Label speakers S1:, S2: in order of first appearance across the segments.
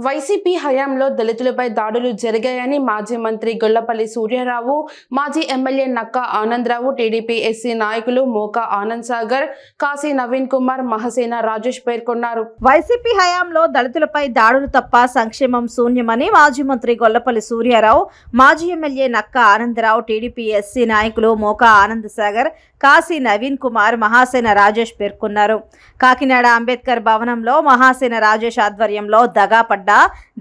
S1: YCP హయాంలో దళితులపై దాడులు జరిగాయని మాజీ మంత్రి గొల్లపల్లి సూర్యారావు, మాజీ MLA Nakka Anandarao, TDP SC నాయకులు మోకా ఆనంద్ సాగర్, కాశీ నవీన్ కుమార్, మహసేన రాజేష్ పేర్కొన్నారు.
S2: వైసీపీ హయాంలో దళితులపై దాడులు తప్ప సంక్షేమం శూన్యమని మాజీ మంత్రి గొల్లపల్లి సూర్యారావు, మాజీ MLA Nakka Anandarao, TDP SC నాయకులు మోకా ఆనంద్ సాగర్, కాశీ నవీన్ కుమార్, మహాసేన రాజేష్ పేర్కొన్నారు. కాకినాడ అంబేద్కర్ భవనంలో మహాసేన రాజేష్ ఆధ్వర్యంలో దగాపడ్డ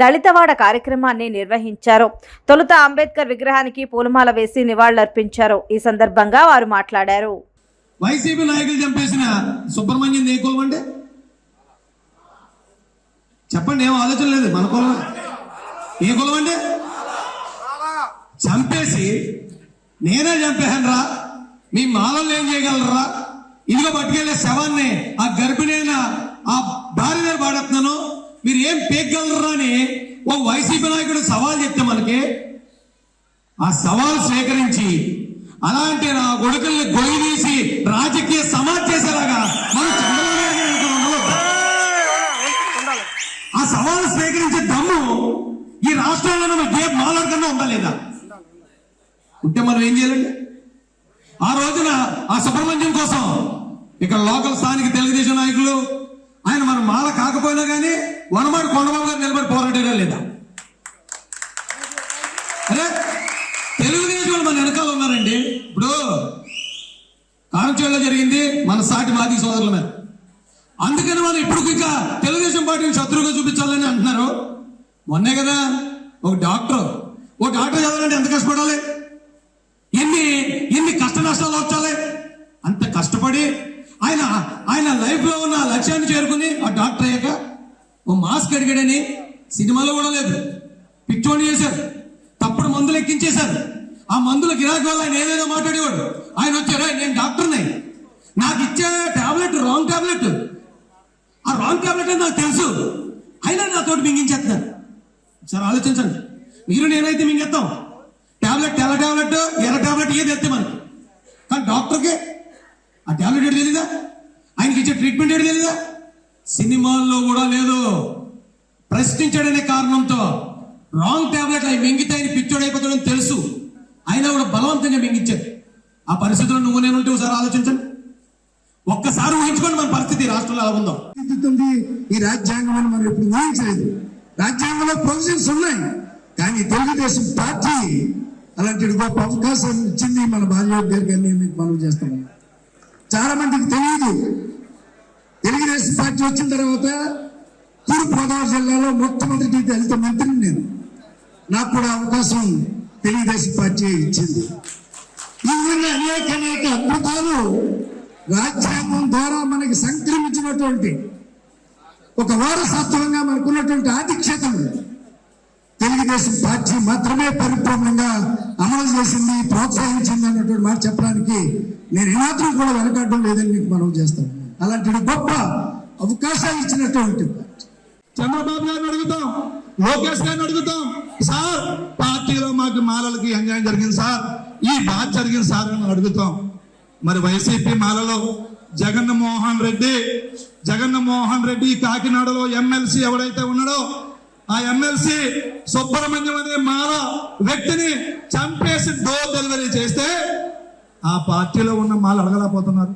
S2: దళితవాడ కార్యక్రమాన్ని నిర్వహించారు. తొలుత అంబేద్కర్ విగ్రహానికి పూలమాల వేసి నివాళులర్పించారు. ఈ సందర్భంగా వారు మాట్లాడారు.
S3: వైసీపీ నాయకులు చంపేసిన సుబ్రహ్మణ్యం ఏ కులం అంటే చెప్పండి, ఏం ఆలోచన లేదు. మన కులం ఏ కులం అంటే చంపేసి నేనే చంపేహాను రా, మీ మాలలు ఏం చేయగలరా, ఇదిగో పట్టుకెళ్లే శవాన్ని ఆ గర్భిణి అయిన ఆ భార్య దగ్గర పాడేస్తున్నాను, మీరు ఏం పేగలరా అని ఓ వైసీపీ నాయకుడు సవాల్ చెప్తే మనకి ఆ సవాల్ స్వీకరించి అలాంటి నా కొడుకుల్ని గొయ్యి తీసి రాజకీయ సమాజ్ చేసేలాగా మనం ఆ సవాల్ స్వీకరించే దమ్ము ఈ రాష్ట్రంలో మనకి ఏ మాట్లాడకన్నా ఉందా లేదా? ఉంటే మనం ఏం చేయాలండి? ఆ రోజున ఆ సుబ్రహ్మణ్యం కోసం ఇక్కడ లోకల్ స్థానిక తెలుగుదేశం నాయకులు ఆయన మన మాల కాకపోయినా కానీ వనమాడి కొండబాబు గారు నిలబడి పోరాటం లేదా? అరే తెలుగుదేశం మన వెనకాల ఉన్నారండి. ఇప్పుడు కారంచేలో జరిగింది మన సాటి మాది సోదరుల మీద, అందుకని మనం ఇప్పుడు ఇంకా తెలుగుదేశం పార్టీని శత్రువుగా చూపించాలని అంటున్నారు. మొన్నే కదా ఒక డాక్టర్ చదవాలంటే ఎంత కష్టపడాలి, ఎన్ని కష్ట నష్టాలు వచ్చాలి, అంత కష్టపడి ఆయన లైఫ్ లో ఉన్న లక్ష్యాన్ని చేరుకుని ఆ డాక్టర్ అయ్యాక ఓ మాస్క్ అడిగాడని సినిమాలో కూడా లేదు, పిచ్చోని చేశారు, తప్పుడు మందులు ఎక్కించేశారు. ఆ మందుల గిరాకీ వల్ల ఆయన ఏదేదో మాట్లాడేవాడు. ఆయన వచ్చారా, నేను డాక్టర్ని, నాకు ఇచ్చే టాబ్లెట్ రాంగ్ టాబ్లెట్, ఆ రాంగ్ టాబ్లెట్ అని నాకు తెలుసు, అయినా నాతో మింగించేస్తున్నారు. సార్ ఆలోచించండి, మీరు నేనైతే మింగేస్తాం టాబ్లెట్, తెల్ల టాబ్లెట్ ఎర్ర టాబ్లెట్ ఏది ఎత్తే మనకి, కానీ డాక్టర్కి ఆ టాబ్లెట్ ఏంటి తెలీదా, ఆయనకి ఇచ్చే ట్రీట్మెంట్ ఏంటి తెలీదా? సినిమాల్లో కూడా లేదు. ప్రశ్నించాడనే కారణంతో రాంగ్ టాబ్లెట్ అవి మింగితే ఆయన పిచ్చోడైపోతాడని తెలుసు, అయినా కూడా బలవంతంగా మింగించాడు. ఆ పరిస్థితుల్లో నువ్వు నేను ఉంటే ఒకసారి ఆలోచించండి, ఒక్కసారి ఊహించుకోండి మన పరిస్థితి రాష్ట్రంలో ఎలా ఉందో.
S4: ఈ రాజ్యాంగం అని మనం ఎప్పుడు ఊహించలేదు. రాజ్యాంగంలో ప్రొవిజన్స్ ఉన్నాయి, కానీ తెలుగుదేశం పార్టీ అలాంటి గొప్ప అవకాశం ఇచ్చింది మన బాలయోగి గారికి అని మీకు మనం చేస్తాం. చాలా మందికి తెలియదు, తెలుగుదేశం పార్టీ వచ్చిన తర్వాత తూర్పుగోదావరి జిల్లాలో మొట్టమొదటి దళిత మంత్రిని నేను, నాకు కూడా అవకాశం తెలుగుదేశం పార్టీ ఇచ్చింది. ఈ విధంగా అనేక అద్భుతాలు రాజ్యాంగం ద్వారా మనకి సంక్రమించినటువంటి ఒక వారసత్వంగా మనకున్నటువంటి ఆధిక్యతను తెలుగుదేశం పార్టీ మాత్రమే పరిపూర్ణంగా అమలు చేసింది, ప్రోత్సహించింది అన్నటువంటి మాట చెప్పడానికి నేను ఏమాత్రం కూడా వెనకాడడం లేదని మీకు మనం చేస్తాం. అలాంటి గొప్ప అవకాశాలు ఇచ్చినటువంటి
S3: చంద్రబాబు గారిని అడుగుతాం, లోకేష్ గారిని అడుగుతాం, సార్ పార్టీలో మాకు మాలలకి అన్యాయం జరిగింది సార్, ఈ బాధ జరిగింది సార్ అని అడుగుతాం. మరి వైసీపీ మాలలో జగన్మోహన్ రెడ్డి కాకినాడలో ఎమ్మెల్సీ ఎవడైతే ఉన్నాడో ఆ ఎమ్మెల్సీ సుబ్రహ్మణ్యం అనే మాల వ్యక్తిని చంపేసి డోర్ డెలివరీ చేస్తే ఆ పార్టీలో ఉన్న మాలు అడగలేకపోతున్నారు.